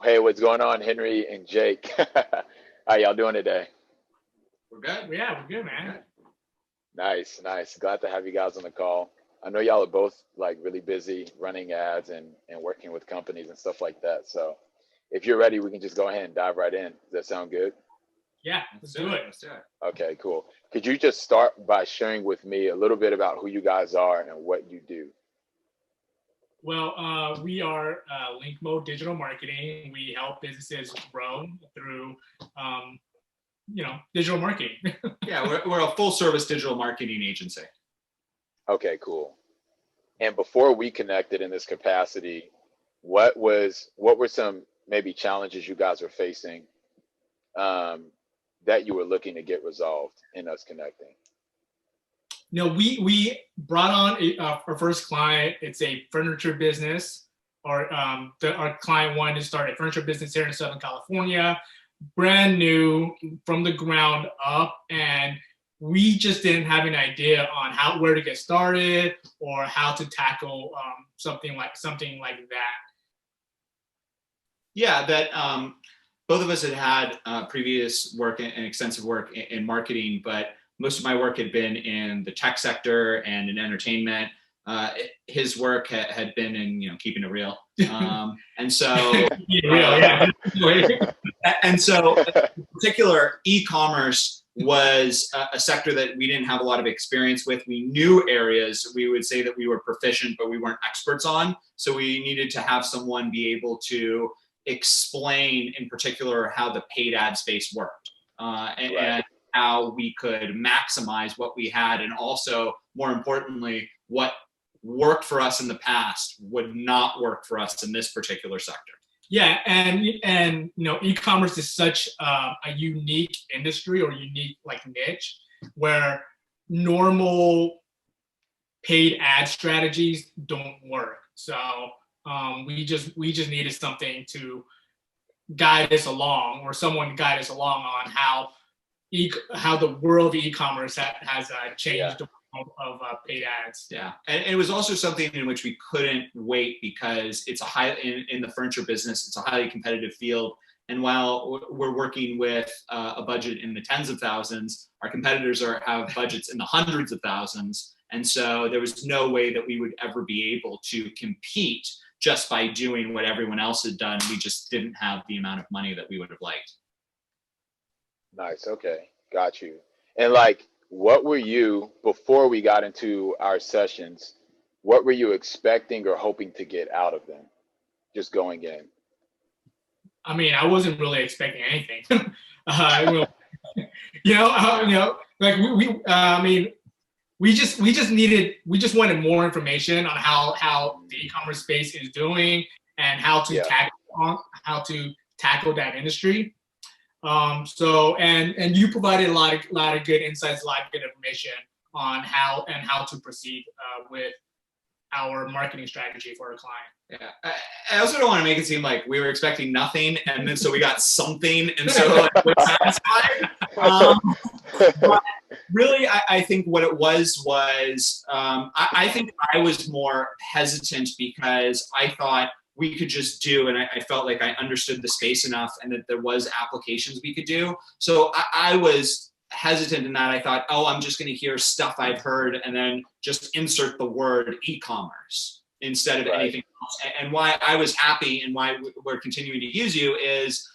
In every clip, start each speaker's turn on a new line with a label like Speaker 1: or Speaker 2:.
Speaker 1: Hey, what's going on, Henry and Jake? How y'all doing today?
Speaker 2: We're good.
Speaker 3: Yeah, we're good,
Speaker 2: We're
Speaker 3: man.
Speaker 2: good.
Speaker 1: Nice, nice. Glad to have you guys on the call. I know y'all are both like really busy running ads and working with companies and stuff like that. So if you're ready, we can just go ahead and dive right in. Does that sound good?
Speaker 3: Yeah,
Speaker 2: Let's
Speaker 3: let's
Speaker 2: do
Speaker 3: do
Speaker 2: it.
Speaker 3: it.
Speaker 2: Let's do it.
Speaker 1: Okay, cool. Could you just start by sharing with me a little bit about who you guys are and what you do?
Speaker 3: Well, we are Link Mode Digital Marketing. We help businesses grow through, um, digital marketing.
Speaker 2: Yeah, we're a full service digital marketing agency.
Speaker 1: Okay, cool. And before we connected in this capacity, what were some maybe challenges you guys were facing um, that you were looking to get resolved in us connecting?
Speaker 3: We brought on our first client. It's a furniture business. Our client wanted to start a furniture business here in Southern California, brand new from the ground up, and we just didn't have an idea on where to get started or how to tackle something like that.
Speaker 2: Yeah, that both of us had previous work and extensive work in marketing, but most of my work had been in the tech sector and in entertainment. His work had been in keeping it real, and so
Speaker 3: Yeah, real, yeah.
Speaker 2: and so in particular, e-commerce was a sector that we didn't have a lot of experience with. We knew areas we would say that we were proficient, but we weren't experts on. So we needed to have someone be able to explain in particular how the paid ad space worked, and how we could maximize what we had, and also more importantly, what worked for us in the past would not work for us in this particular sector.
Speaker 3: Yeah, and e-commerce is such a unique industry or unique like niche where normal paid ad strategies don't work. So we just needed something to guide us along, or someone guide us along on how the world of e-commerce has
Speaker 1: Yeah.
Speaker 3: changed the world of paid ads.
Speaker 2: Yeah, and it was also something in which we couldn't wait because it's in the furniture business, it's a highly competitive field. And while we're working with a budget in the tens of thousands, our competitors have budgets in the hundreds of thousands. And so there was no way that we would ever be able to compete just by doing what everyone else had done. We just didn't have the amount of money that we would have liked.
Speaker 1: Nice. Okay. Got you. And like, what were you, before we got into our sessions, what were you expecting or hoping to get out of them just going in?
Speaker 3: I mean, I wasn't really expecting anything. uh, like I mean, we just wanted more information on how the e-commerce space is doing and
Speaker 1: Yeah.
Speaker 3: how to tackle that industry. And you provided a lot of good insights, a lot of good information on how to proceed with our marketing strategy for our client.
Speaker 2: Yeah, I also don't want to make it seem like we were expecting nothing, and then so we got something, and so like, we're satisfied. But really, I think what it was I think I was more hesitant because I thought we could just do, and I felt like I understood the space enough, and that there was applications we could do. So I was hesitant in that. I thought, oh, I'm just going to hear stuff I've heard, and then just insert the word e-commerce instead of
Speaker 1: Right.
Speaker 2: anything else. And why I was happy and why we're continuing to use you is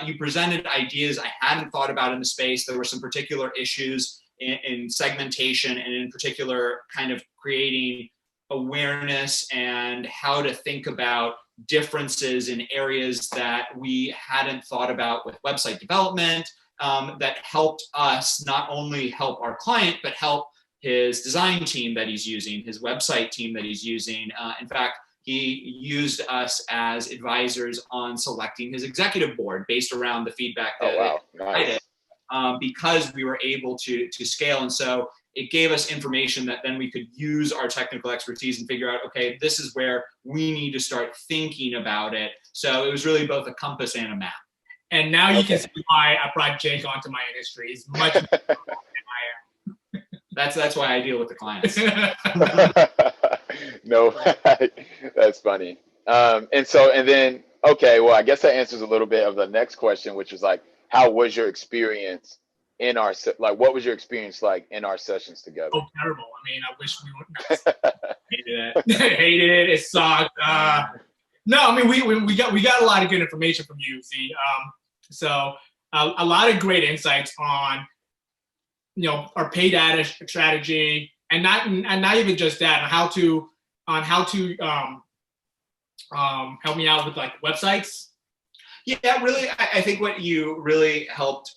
Speaker 2: you presented ideas I hadn't thought about in the space. There were some particular issues in segmentation, and in particular kind of creating awareness and how to think about differences in areas that we hadn't thought about with website development, that helped us not only help our client, but help his design team that he's using, his website team that he's using. In fact, he used us as advisors on selecting his executive board based around the feedback
Speaker 1: Oh,
Speaker 2: that
Speaker 1: wow.
Speaker 2: provided,
Speaker 1: Nice.
Speaker 2: because we were able to scale. And so it gave us information that then we could use our technical expertise and figure out, okay, this is where we need to start thinking about it. So it was really both a compass and a map.
Speaker 3: And now you can
Speaker 1: Okay.
Speaker 3: see why I brought Jake onto my industry. He's much more than
Speaker 2: That's why I deal with the clients.
Speaker 3: I am.
Speaker 1: No, that's funny. And then Okay, well, I guess that answers a little bit of the next question, which was like, how was your experience in our like? What was your experience like in our sessions together?
Speaker 3: Oh, terrible. I mean, I wish we wouldn't. Hated it. Hated it. It sucked. No, I mean, we got a lot of good information from you, Z. So a lot of great insights on, you know, our paid ad strategy, and not even just that, on how to help me out with like websites.
Speaker 2: Yeah, really, I think what you really helped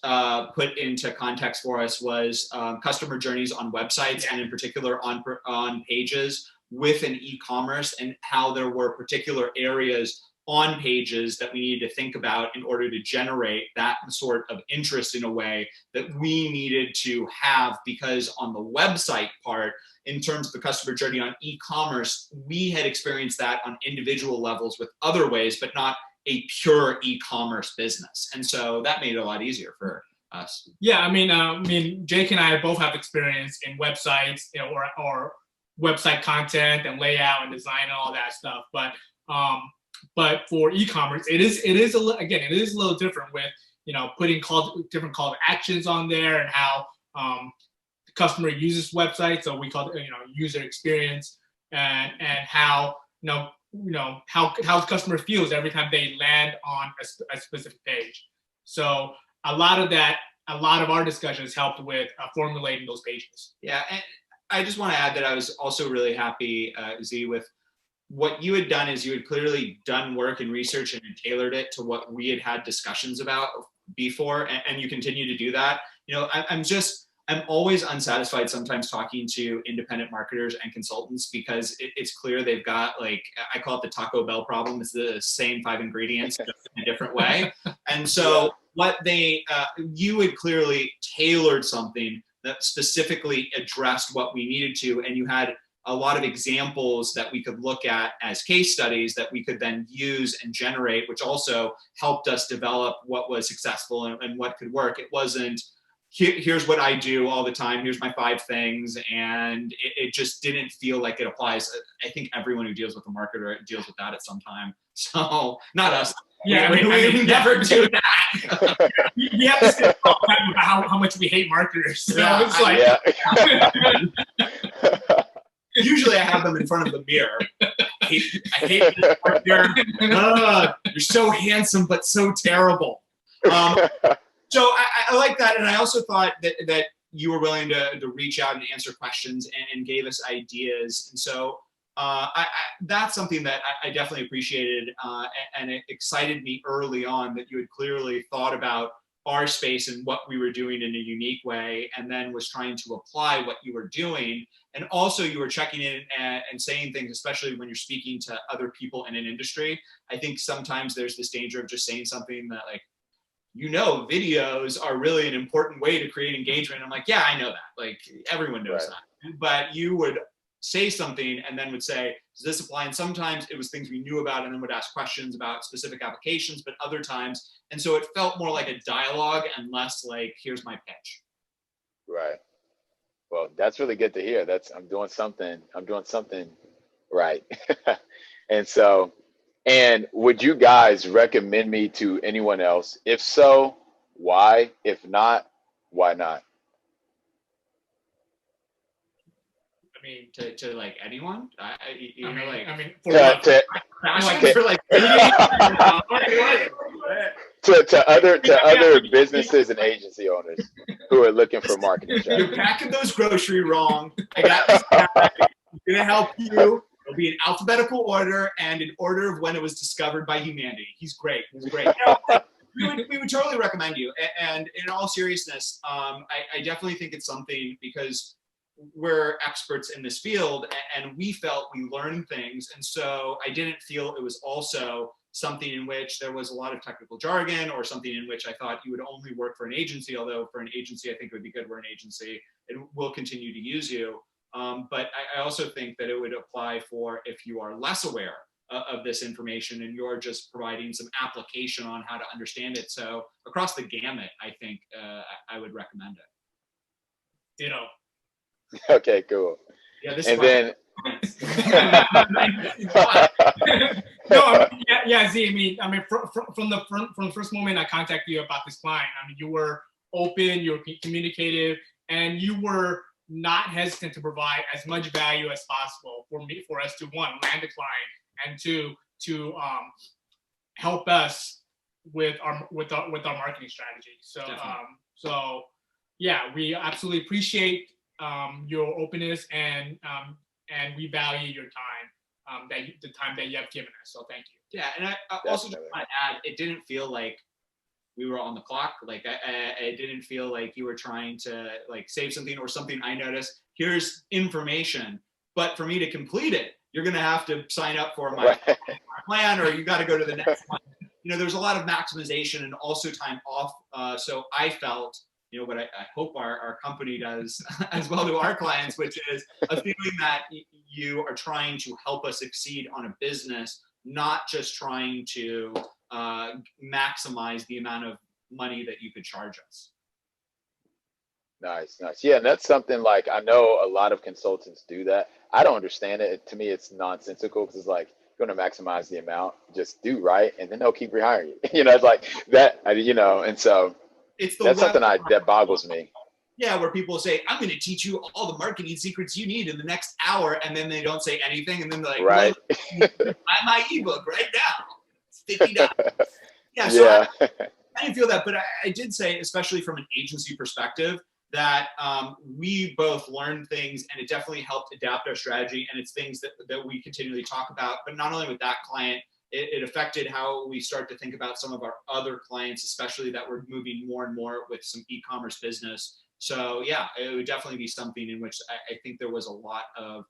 Speaker 2: put into context for us was customer journeys on websites, and in particular on pages with an e-commerce, and how there were particular areas on pages that we needed to think about in order to generate that sort of interest in a way that we needed to have, because on the website part, in terms of the customer journey on e-commerce, we had experienced that on individual levels with other ways, but not a pure e-commerce business. And so that made it a lot easier for us.
Speaker 3: Yeah, I mean, Jake and I both have experience in websites, you know, or website content and layout and design and all that stuff. But for e-commerce, it is a little different with, you know, putting different call to actions on there, and how the customer uses websites. So we call it, you know, user experience, and how how the customer feels every time they land on a specific page. So a lot of our discussions helped with formulating those pages.
Speaker 2: Yeah, and I just want to add that I was also really happy, Z, with what you had done. Is you had clearly done work and research and tailored it to what we had discussions about before, and you continue to do that. You know, I'm always unsatisfied sometimes talking to independent marketers and consultants, because it's clear they've got, like, I call it the Taco Bell problem. It's the same 5 ingredients just in a different way. And so you had clearly tailored something that specifically addressed what we needed to, and you had a lot of examples that we could look at as case studies that we could then use and generate, which also helped us develop what was successful and what could work. It wasn't, here's what I do all the time, here's my 5 things, and it just didn't feel like it applies. I think everyone who deals with a marketer deals with that at some time. So, not us.
Speaker 3: Yeah,
Speaker 2: we never do that.
Speaker 3: We have to say all the time about how much we hate marketers. So it's like,
Speaker 2: usually I have them in front of the mirror. I hate this marketer. You're so handsome, but so terrible. So I like that, and I also thought that you were willing to reach out and answer questions and gave us ideas, and so that's something that I definitely appreciated, and it excited me early on that you had clearly thought about our space and what we were doing in a unique way, and then was trying to apply what you were doing. And also you were checking in and saying things, especially when you're speaking to other people in an industry. I think sometimes there's this danger of just saying something that, like, you know, videos are really an important way to create engagement. I'm like, yeah, I know that. Like, everyone knows that. But you would say something and then would say, does this apply? And sometimes it was things we knew about and then would ask questions about specific applications, but other times. And so it felt more like a dialogue and less like, here's my pitch.
Speaker 1: Right. Well, that's really good to hear. I'm doing something right. And would you guys recommend me to anyone else? If so, why? If not, why not?
Speaker 2: I mean, to like anyone?
Speaker 1: To other businesses and agency owners who are looking for marketing jobs.
Speaker 2: You're packing those groceries wrong. I got this guy. I'm gonna help you. It'll be in alphabetical order and in order of when it was discovered by humanity. He's great. He's great. We would totally recommend you. And in all seriousness, I definitely think it's something, because we're experts in this field and we felt we learned things. And so I didn't feel it was also something in which there was a lot of technical jargon, or something in which I thought you would only work for an agency, although for an agency, I think it would be good we're an agency and we'll continue to use you. But I also think that it would apply for if you are less aware of this information and you're just providing some application on how to understand it. So across the gamut, I think I would recommend it.
Speaker 3: You know.
Speaker 1: Okay, cool.
Speaker 2: Yeah, this
Speaker 1: and then
Speaker 3: No, yeah, Z. From the first moment I contacted you about this client, you were open, you were communicative, and you were not hesitant to provide as much value as possible for us to, one, land the client, and two, to help us with our marketing strategy. So yeah, we absolutely appreciate your openness, and we value your time, the time that you have given us. So thank you.
Speaker 2: Yeah, and I also just want to add, it didn't feel like we were on the clock. Like I didn't feel like you were trying to like save something or something I noticed. Here's information, but for me to complete it, you're going to have to sign up for my plan, or you got to go to the next one. There's a lot of maximization and also time off. So I felt, what I hope our company does as well to our clients, which is a feeling that you are trying to help us succeed on a business, not just trying to maximize the amount of money that you could charge us.
Speaker 1: Nice. Yeah, and that's something like I know a lot of consultants do that. I don't understand it. To me, it's nonsensical because it's like you're going to maximize the amount, just do right, and then they'll keep rehiring you. It's like that. And so that's something that boggles me.
Speaker 2: Yeah, where people say, "I'm going to teach you all the marketing secrets you need in the next hour," and then they don't say anything, and then they're like,
Speaker 1: right,
Speaker 2: well, buy my ebook right now. It's $50. Yeah, so
Speaker 1: yeah.
Speaker 2: I didn't feel that, but I did say, especially from an agency perspective, that we both learned things, and it definitely helped adapt our strategy, and it's things that we continually talk about. But not only with that client, it affected how we start to think about some of our other clients, especially that we're moving more and more with some e-commerce business. So yeah, it would definitely be something in which I think there was a lot of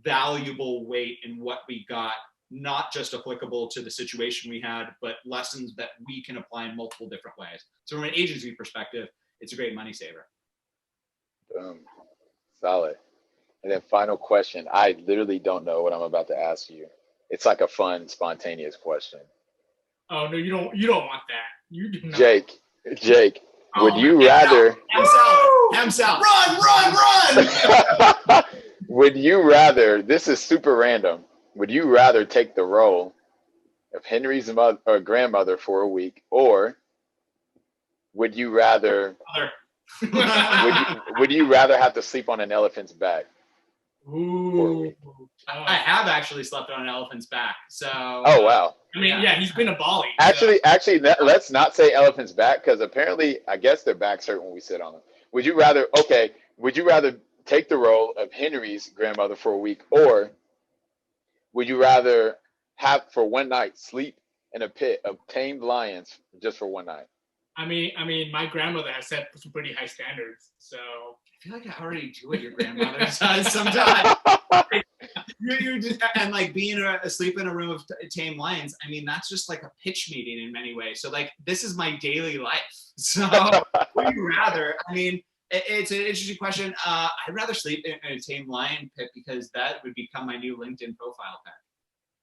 Speaker 2: valuable weight in what we got, not just applicable to the situation we had, but lessons that we can apply in multiple different ways. So from an agency perspective, it's a great money saver.
Speaker 1: Boom. Solid. And then final question. I literally don't know what I'm about to ask you. It's like a fun, spontaneous question.
Speaker 3: Oh no, you don't want that. You do not.
Speaker 1: Jake, would you rather
Speaker 2: Ham salad. Run!
Speaker 1: Would you rather, this is super random, would you rather take the role of Henry's mother or grandmother for a week, or would you rather would you rather have to sleep on an elephant's back?
Speaker 3: Ooh.
Speaker 2: I have actually slept on an elephant's back. So.
Speaker 1: Oh wow.
Speaker 3: Yeah, he's been to Bali.
Speaker 1: Actually, let's not say elephant's back, because apparently, I guess their backs hurt when we sit on them. Would you rather take the role of Henry's grandmother for a week, or would you rather have for one night sleep in a pit of tamed lions just for one night?
Speaker 3: I mean, my grandmother has set some pretty high standards, so
Speaker 2: I feel like I already do what your grandmother does sometimes. You just, and like being asleep in a room of tame lions, I mean, that's just like a pitch meeting in many ways. So like, this is my daily life. So would you rather? I mean, it's an interesting question. I'd rather sleep in a tame lion pit, because that would become my new LinkedIn profile pic.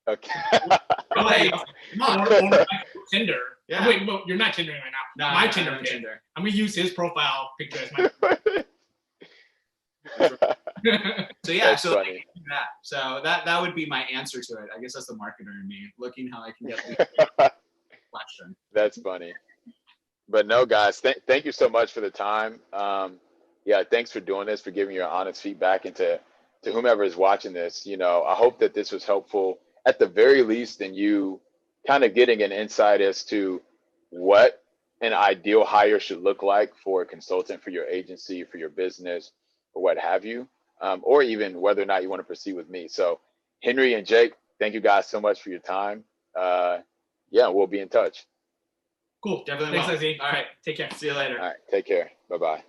Speaker 1: Okay.
Speaker 3: Come on. Tinder.
Speaker 2: Yeah.
Speaker 3: Oh, wait, no, you're not Tindering right now.
Speaker 2: No,
Speaker 3: my
Speaker 2: no,
Speaker 3: Tinder.
Speaker 2: Tinder.
Speaker 3: I'm gonna use his profile picture as my.
Speaker 2: So yeah,
Speaker 1: that's
Speaker 2: so
Speaker 1: funny.
Speaker 2: that. So that would be my answer to it. I guess that's the marketer in me, looking how I can get the question.
Speaker 1: That's funny. But no, guys, thank you so much for the time. Yeah, thanks for doing this, for giving your honest feedback, and to whomever is watching this. I hope that this was helpful, at the very least, in you kind of getting an insight as to what an ideal hire should look like for a consultant, for your agency, for your business, or what have you, or even whether or not you want to proceed with me. So Henry and Jake, thank you guys so much for your time. Yeah, we'll be in touch.
Speaker 3: Cool.
Speaker 2: Definitely.
Speaker 3: Thanks, Izzy.
Speaker 2: All right.
Speaker 3: Take care.
Speaker 2: See you later.
Speaker 1: All right. Take care. Bye-bye.